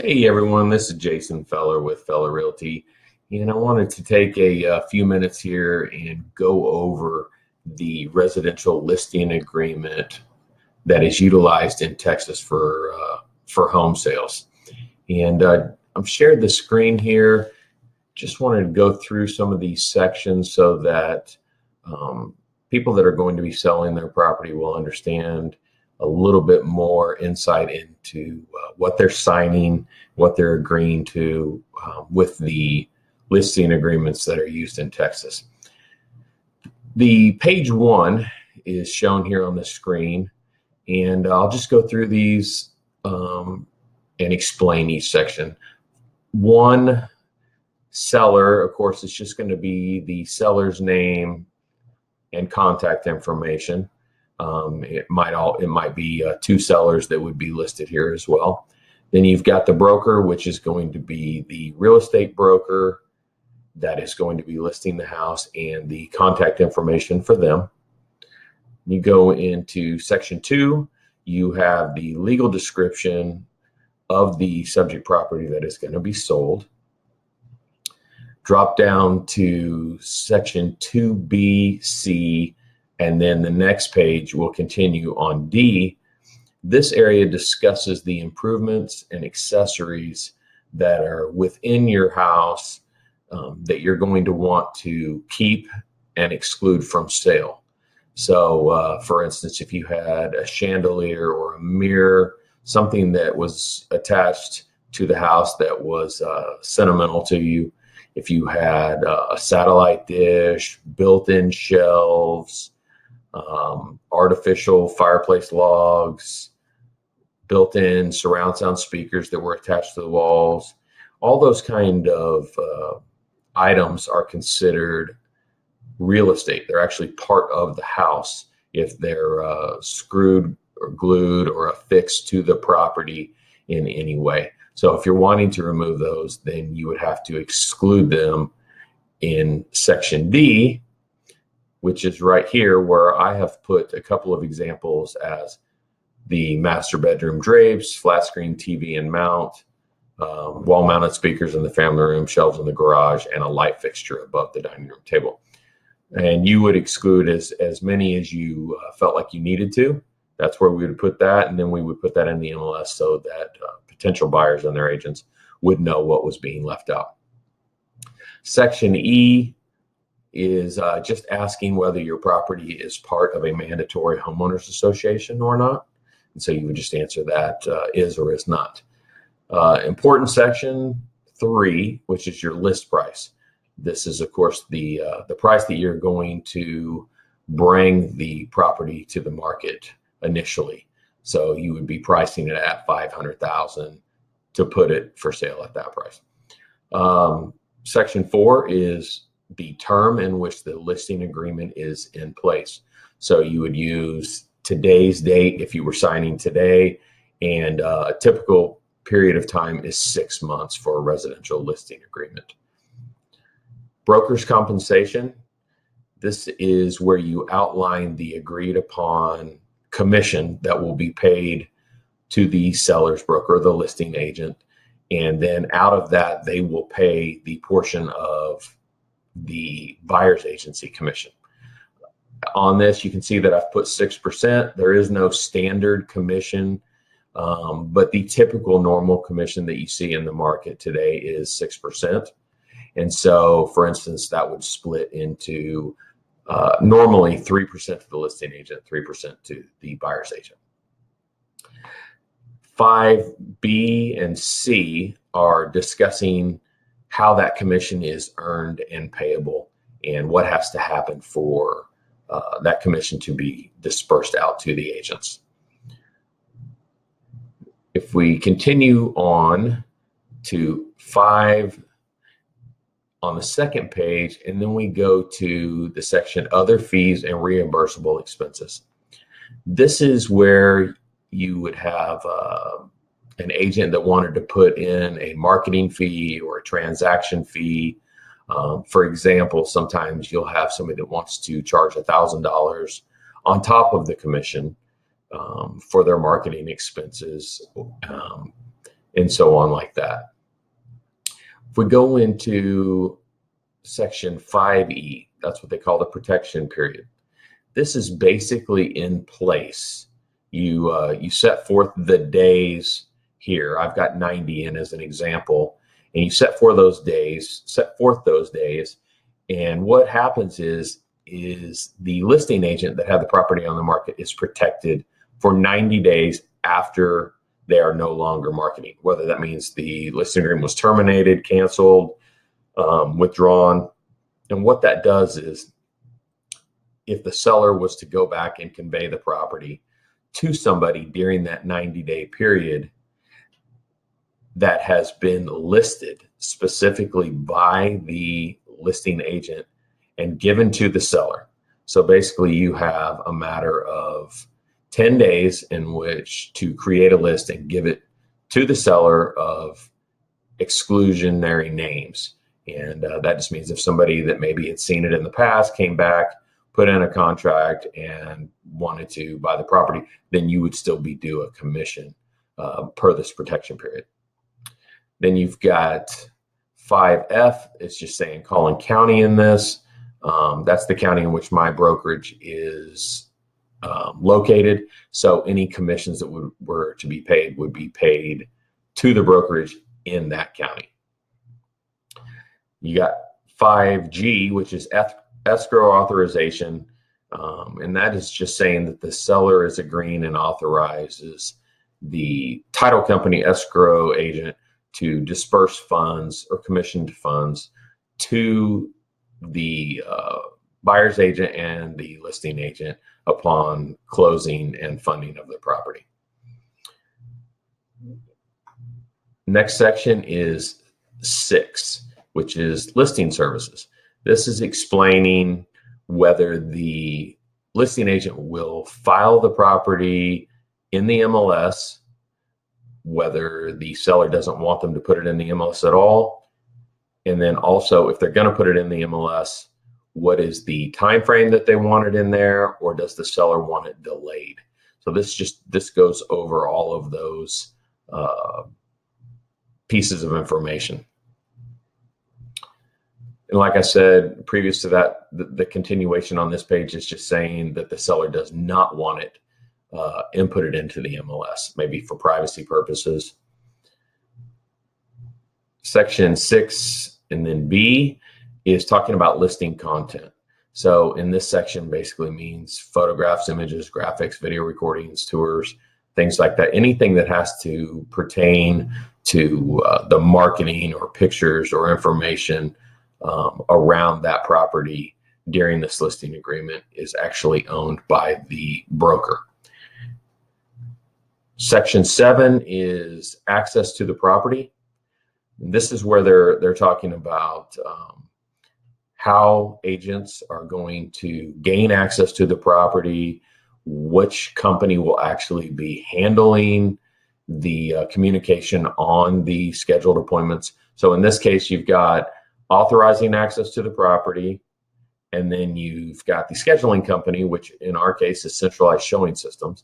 Hey everyone, this is Jason Feller with Feller Realty, and I wanted to take a few minutes here and go over the residential listing agreement that is utilized in Texas for home sales. And I've shared the screen here. Just wanted to go through some of these sections so that um, people that are going to be selling their property will understand a little bit more insight into what they're signing, what they're agreeing to with the listing agreements that are used in Texas. The page one is shown here on the screen, and I'll just go through these and explain each section. One, seller, of course, it's just going to be the seller's name and contact information. It might be two sellers that would be listed here as well. Then you've got the broker, which is going to be the real estate broker that is going to be listing the house and the contact information for them. You go into section 2, you have the legal description of the subject property that is going to be sold. Drop down to section 2B, C, and then the next page will continue on D. This area discusses the improvements and accessories that are within your house that you're going to want to keep and exclude from sale. So, for instance, if you had a chandelier or a mirror, something that was attached to the house that was sentimental to you, if you had a satellite dish, built-in shelves, artificial fireplace logs, built-in surround sound speakers that were attached to the walls, all those kind of items are considered real estate. They're actually part of the house if they're screwed or glued or affixed to the property in any way. So if you're wanting to remove those, then you would have to exclude them in section D, which is right here, where I have put a couple of examples as the master bedroom drapes, flat screen TV and mount, wall mounted speakers in the family room, shelves in the garage, and a light fixture above the dining room table. And you would exclude as many as you felt like you needed to. That's where we would put that, and then we would put that in the MLS so that potential buyers and their agents would know what was being left out. Section E is just asking whether your property is part of a mandatory homeowners association or not. And so you would just answer that is or is not. Important section 3, which is your list price. This is, of course, the price that you're going to bring the property to the market initially. So you would be pricing it at $500,000 to put it for sale at that price. Section 4 is the term in which the listing agreement is in place. So you would use today's date if you were signing today, and a typical period of time is 6 months for a residential listing agreement. Broker's compensation. This is where you outline the agreed upon commission that will be paid to the seller's broker, the listing agent. And then out of that, they will pay the portion of the buyer's agency commission. On this, you can see that I've put 6%. There is no standard commission, but the typical normal commission that you see in the market today is 6%. And so, for instance, that would split into normally 3% to the listing agent, 3% to the buyer's agent. 5B and C are discussing how that commission is earned and payable and what has to happen for that commission to be dispersed out to the agents. If we continue on to 5 on the second page, and then we go to the section other fees and reimbursable expenses. This is where you would have an agent that wanted to put in a marketing fee or a transaction fee. For example, sometimes you'll have somebody that wants to charge $1,000 on top of the commission for their marketing expenses. and so on like that. If we go into section 5E, that's what they call the protection period. This is basically in place. You set forth the days here. I've got 90 in as an example, and you set forth those days, and what happens is the listing agent that had the property on the market is protected for 90 days after they are no longer marketing, whether that means the listing agreement was terminated, canceled, withdrawn. And what that does is, if the seller was to go back and convey the property to somebody during that 90-day period that has been listed specifically by the listing agent and given to the seller. So basically you have a matter of 10 days in which to create a list and give it to the seller of exclusionary names. And that just means if somebody that maybe had seen it in the past came back, put in a contract and wanted to buy the property, then you would still be due a commission per this protection period. Then you've got 5F. It's just saying calling county in this. That's the county in which my brokerage is located. So any commissions that were to be paid would be paid to the brokerage in that county. You got 5G, which is escrow authorization. And that is just saying that the seller is agreeing and authorizes the title company escrow agent to disperse funds or commissioned funds to the buyer's agent and the listing agent upon closing and funding of the property. Next section is 6, which is listing services. This is explaining whether the listing agent will file the property in the MLS, whether the seller doesn't want them to put it in the MLS at all, and then also if they're going to put it in the MLS, what is the time frame that they want it in there, or does the seller want it delayed? So this goes over all of those pieces of information. And like I said, previous to that, the continuation on this page is just saying that the seller does not want it inputted into the MLS, maybe for privacy purposes. Section 6 and then B is talking about listing content. So in this section basically means photographs, images, graphics, video recordings, tours, things like that. Anything that has to pertain to the marketing or pictures or information around that property during this listing agreement is actually owned by the broker. Section 7 is access to the property. And this is where they're talking about how agents are going to gain access to the property, which company will actually be handling the communication on the scheduled appointments. So in this case, you've got authorizing access to the property, and then you've got the scheduling company, which in our case is Centralized Showing Systems.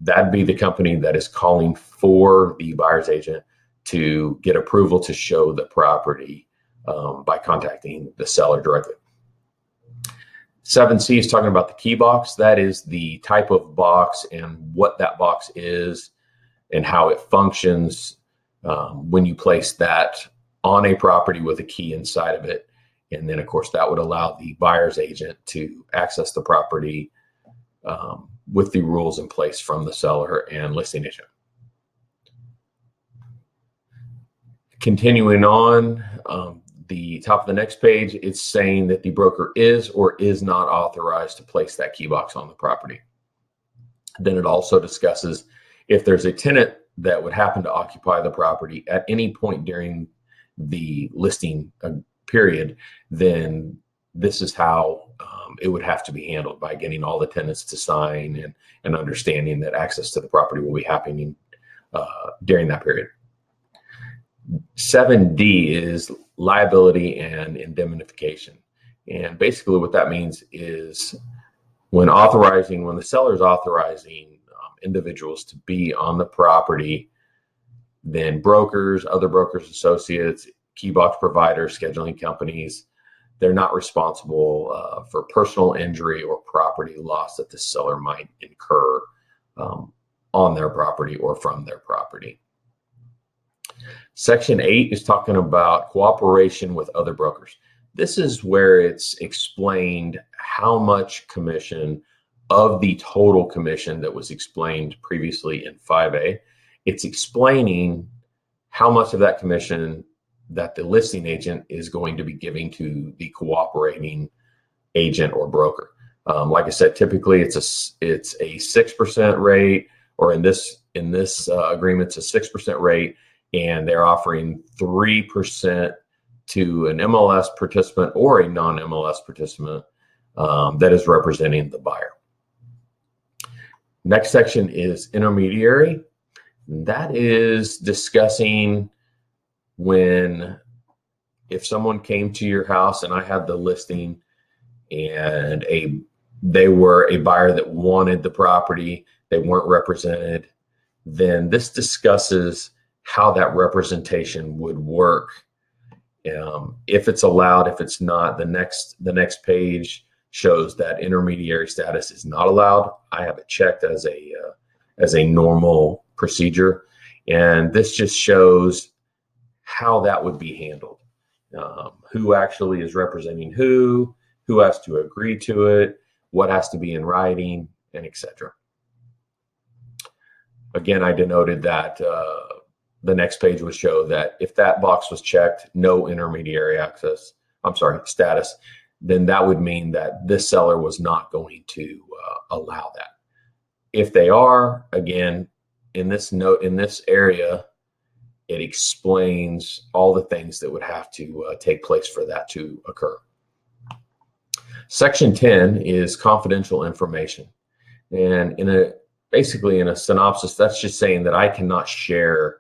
That'd be the company that is calling for the buyer's agent to get approval to show the property by contacting the seller directly. 7C is talking about the key box. That is the type of box and what that box is and how it functions when you place that on a property with a key inside of it. And then, of course, that would allow the buyer's agent to access the property with the rules in place from the seller and listing agent. Continuing on, the top of the next page, it's saying that the broker is or is not authorized to place that key box on the property. Then it also discusses if there's a tenant that would happen to occupy the property at any point during the listing period, then this is how it would have to be handled, by getting all the tenants to sign and understanding that access to the property will be happening during that period. 7D is liability and indemnification. And basically what that means is when the seller is authorizing individuals to be on the property, Then brokers, other brokers, associates, key box providers, scheduling companies, they're not responsible for personal injury or property loss that the seller might incur on their property or from their property. Section 8 is talking about cooperation with other brokers. This is where it's explained how much commission of the total commission that was explained previously in 5A. It's explaining how much of that commission that the listing agent is going to be giving to the cooperating agent or broker. Like I said, typically it's a 6% rate, or in this agreement, it's a 6% rate, and they're offering 3% to an MLS participant or a non-MLS participant that is representing the buyer. Next section is intermediary. That is discussing if someone came to your house and I had the listing and they were a buyer that wanted the property, they weren't represented, then this discusses how that representation would work. If it's allowed, if it's not, the next page shows that intermediary status is not allowed. I have it checked as a normal procedure, and this just shows how that would be handled. Who actually is representing who has to agree to it, what has to be in writing, and etc. Again, I denoted that the next page would show that if that box was checked, no intermediary status, then that would mean that this seller was not going to allow that. If they are, again, in this area, it explains all the things that would have to take place for that to occur. Section 10 is confidential information. And basically in a synopsis, that's just saying that I cannot share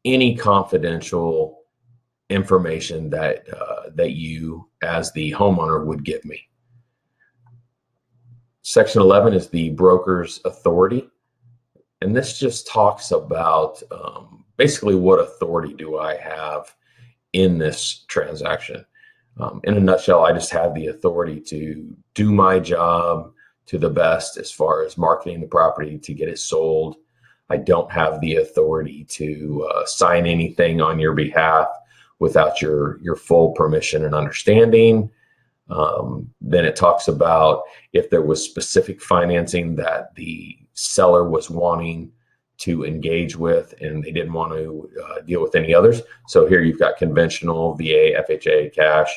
any confidential information that you as the homeowner would give me. Section 11 is the broker's authority. And this just talks about basically what authority do I have in this transaction. In a nutshell, I just have the authority to do my job to the best as far as marketing the property to get it sold. I don't have the authority to sign anything on your behalf without your full permission and understanding. Then it talks about if there was specific financing that the seller was wanting to engage with and they didn't want to deal with any others. So here you've got conventional, VA, FHA, cash,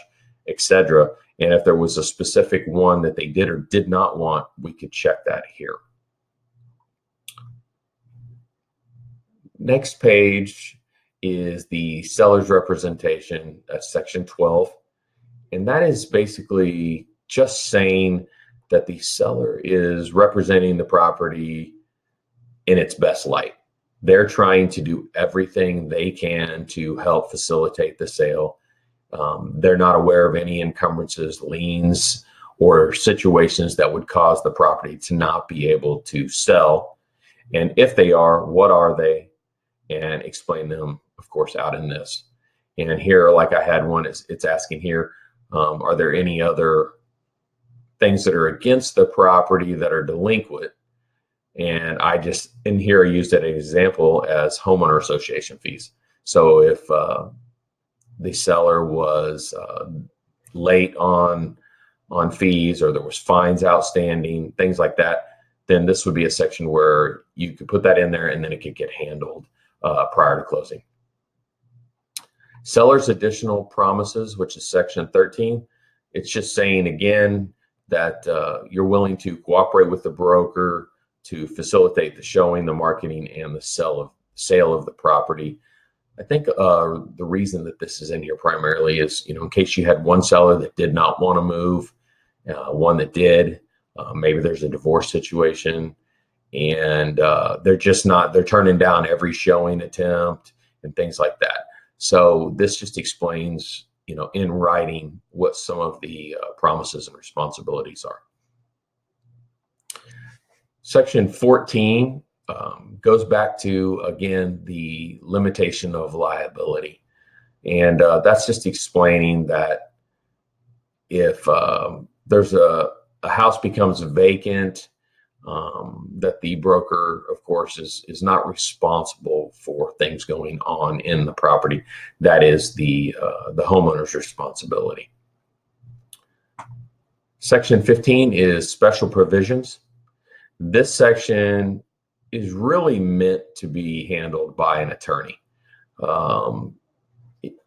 etc. And if there was a specific one that they did or did not want, we could check that here. Next page is the seller's representation. That's section 12. And that is basically just saying that the seller is representing the property in its best light. They're trying to do everything they can to help facilitate the sale. They're not aware of any encumbrances, liens, or situations that would cause the property to not be able to sell. And if they are, what are they? And explain them, of course, out in this. And here, like I had one, it's asking here, are there any other things that are against the property that are delinquent? And in here I used an example as homeowner association fees. So if the seller was late on fees, or there was fines outstanding, things like that, then this would be a section where you could put that in there and then it could get handled prior to closing. Seller's additional promises, which is section 13. It's just saying again that you're willing to cooperate with the broker to facilitate the showing, the marketing, and the sale of the property. I think the reason that this is in here primarily is, in case you had one seller that did not want to move, one that did, maybe there's a divorce situation, and they're turning down every showing attempt and things like that. So this just explains, in writing what some of the promises and responsibilities are. Section 14 goes back to, again, the limitation of liability. And that's just explaining that if there's a house becomes vacant, that the broker, of course, is not responsible for things going on in the property. That is the homeowner's responsibility. Section 15 is special provisions. This section is really meant to be handled by an attorney.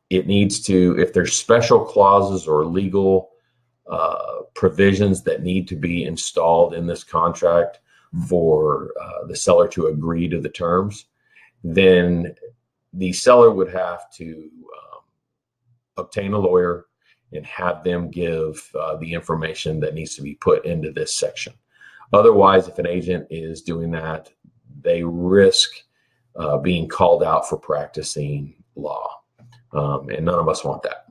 It needs to, if there's special clauses or legal provisions that need to be installed in this contract for the seller to agree to the terms, then the seller would have to obtain a lawyer and have them give the information that needs to be put into this section. Otherwise, if an agent is doing that, they risk being called out for practicing law. And none of us want that.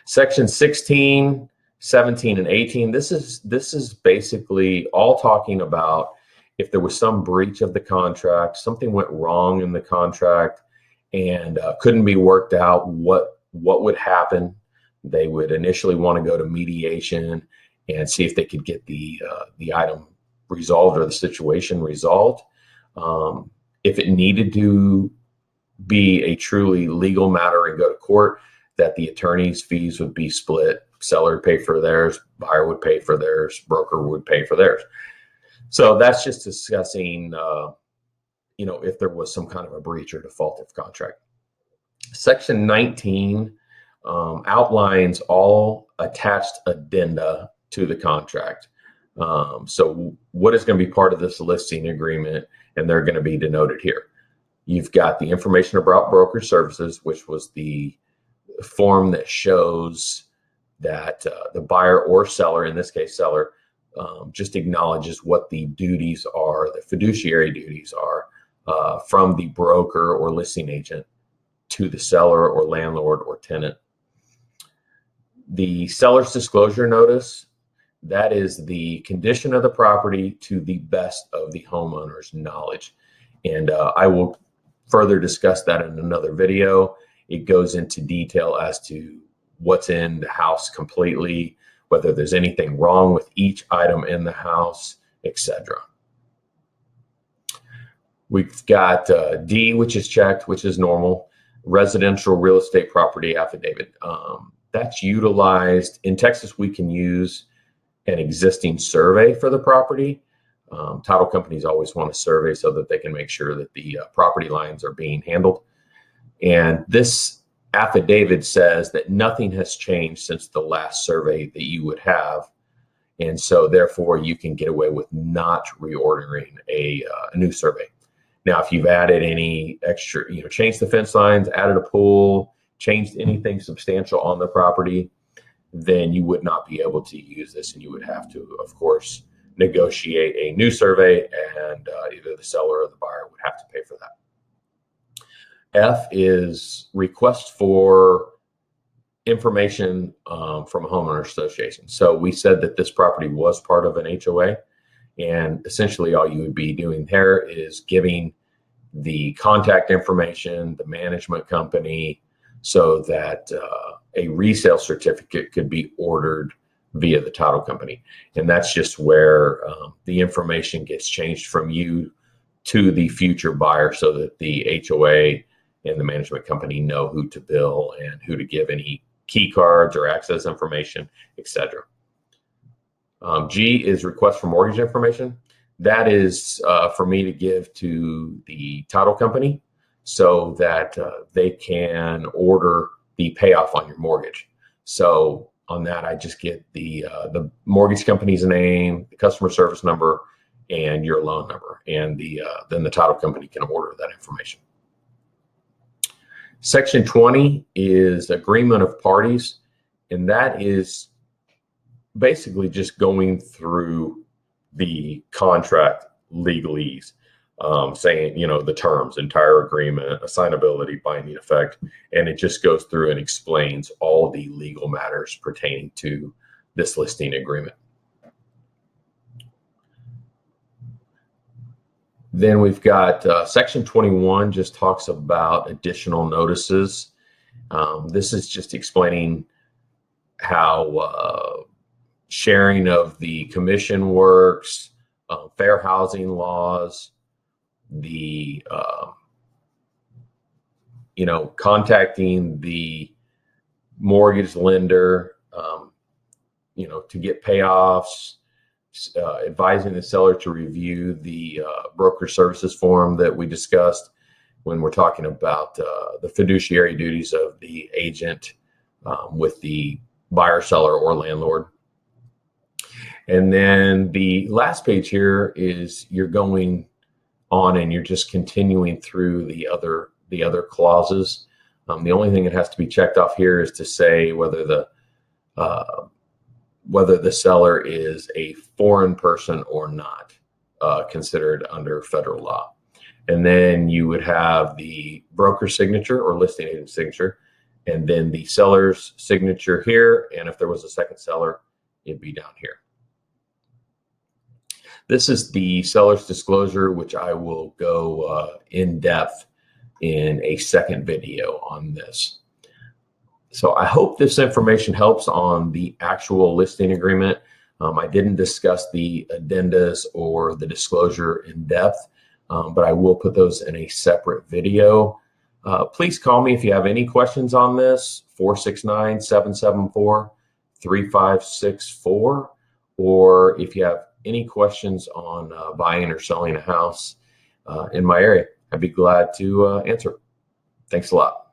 Section 16, 17, and 18, this is basically all talking about if there was some breach of the contract, something went wrong in the contract and couldn't be worked out, what would happen. They would initially want to go to mediation and see if they could get the item resolved or the situation resolved. If it needed to be a truly legal matter and go to court, that the attorney's fees would be split. Seller would pay for theirs, buyer would pay for theirs, broker would pay for theirs. So that's just discussing, if there was some kind of a breach or default of contract. Section 19 outlines all attached addenda to the contract. So what is going to be part of this listing agreement, and they're going to be denoted here. You've got the information about broker services, which was the form that shows that the buyer or seller, in this case seller, just acknowledges what the duties are, the fiduciary duties are from the broker or listing agent to the seller or landlord or tenant. The seller's disclosure notice, that is the condition of the property to the best of the homeowner's knowledge. And I will further discuss that in another video. It goes into detail as to what's in the house completely, whether there's anything wrong with each item in the house, etc. We've got D, which is checked, which is normal, residential real estate property affidavit. That's utilized. In Texas, we can use an existing survey for the property. Title companies always want a survey so that they can make sure that the property lines are being handled. And this affidavit says that nothing has changed since the last survey that you would have. And so therefore you can get away with not reordering a new survey. Now, if you've added any extra, changed the fence lines, added a pool, changed anything substantial on the property, then you would not be able to use this, and you would have to, of course, negotiate a new survey, and either the seller or the buyer would have to pay for that. F is request for information from a homeowner association. So we said that this property was part of an HOA, and essentially all you would be doing there is giving the contact information, the management company, so that a resale certificate could be ordered via the title company. And that's just where the information gets changed from you to the future buyer so that the HOA and the management company know who to bill and who to give any key cards or access information, etc. G is request for mortgage information. That is for me to give to the title company so that they can order the payoff on your mortgage. So on that, I just get the mortgage company's name, the customer service number, and your loan number, and then the title company can order that information. Section 20 is agreement of parties, and that is basically just going through the contract legalese, saying, the terms, entire agreement, assignability, binding effect, and it just goes through and explains all the legal matters pertaining to this listing agreement. Then we've got Section 21 just talks about additional notices. This is just explaining how sharing of the commission works, fair housing laws, the contacting the mortgage lender, to get payoffs, advising the seller to review the broker services form that we discussed when we're talking about the fiduciary duties of the agent with the buyer, seller, or landlord. And then the last page here is you're going on and you're just continuing through the other clauses. The only thing that has to be checked off here is to say whether the seller is a foreign person or not, considered under federal law. And then you would have the broker signature or listing agent signature, and then the seller's signature here. And if there was a second seller, it'd be down here. This is the seller's disclosure, which I will go in depth in a second video on this. So I hope this information helps on the actual listing agreement. I didn't discuss the addendas or the disclosure in depth, but I will put those in a separate video. Please call me if you have any questions on this, 469-774-3564, or if you have any questions on buying or selling a house in my area, I'd be glad to answer. Thanks a lot.